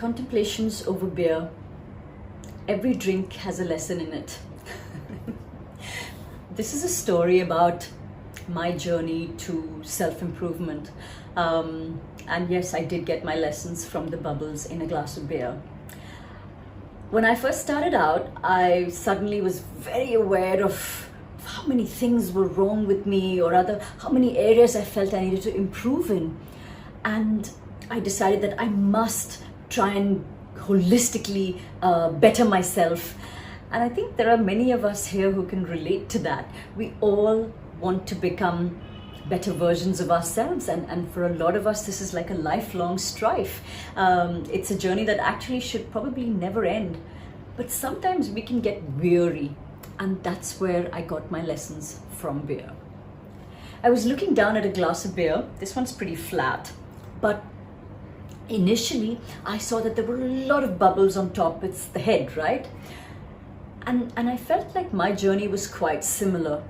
Contemplations over beer. Every drink has a lesson in it. This is a story about my journey to self-improvement. And yes, I did get my lessons from the bubbles in a glass of beer. When I first started out, I suddenly was very aware of how many things were wrong with me, or rather, how many areas I felt I needed to improve in. And I decided that I must try and holistically better myself. And I think there are many of us here who can relate to that. We all want to become better versions of ourselves, and for a lot of us this is like a lifelong strife. It's a journey that actually should probably never end, but sometimes we can get weary, and that's where I got my lessons from beer. I was looking down at a glass of beer. This one's pretty flat, but initially I saw that there were a lot of bubbles on top. It's the head, right? And I felt like my journey was quite similar.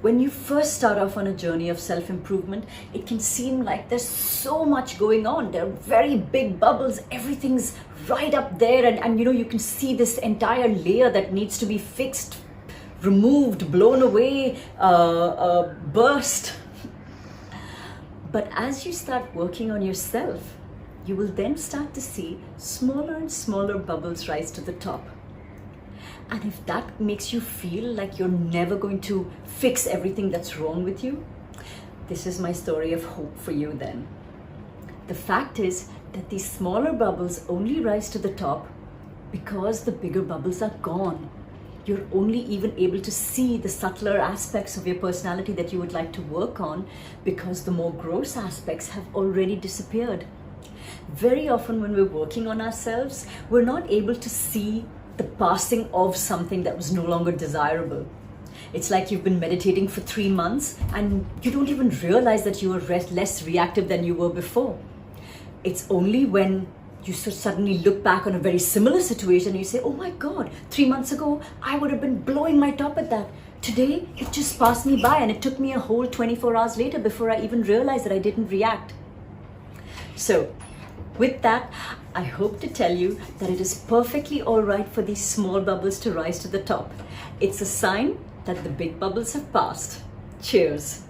When you first start off on a journey of self-improvement, it can seem like there's so much going on. There are very big bubbles, everything's right up there, and you can see this entire layer that needs to be fixed, removed, blown away, burst. But as you start working on yourself, you will then start to see smaller and smaller bubbles rise to the top. And if that makes you feel like you're never going to fix everything that's wrong with you, this is my story of hope for you then. The fact is that these smaller bubbles only rise to the top because the bigger bubbles are gone. You're only even able to see the subtler aspects of your personality that you would like to work on because the more gross aspects have already disappeared. Very often when we're working on ourselves, we're not able to see the passing of something that was no longer desirable. It's like you've been meditating for 3 months and you don't even realize that you are less reactive than you were before. It's only when you suddenly look back on a very similar situation and you say, oh my God, 3 months ago, I would have been blowing my top at that. Today, it just passed me by, and it took me a whole 24 hours later before I even realized that I didn't react. So, with that, I hope to tell you that it is perfectly all right for these small bubbles to rise to the top. It's a sign that the big bubbles have passed. Cheers.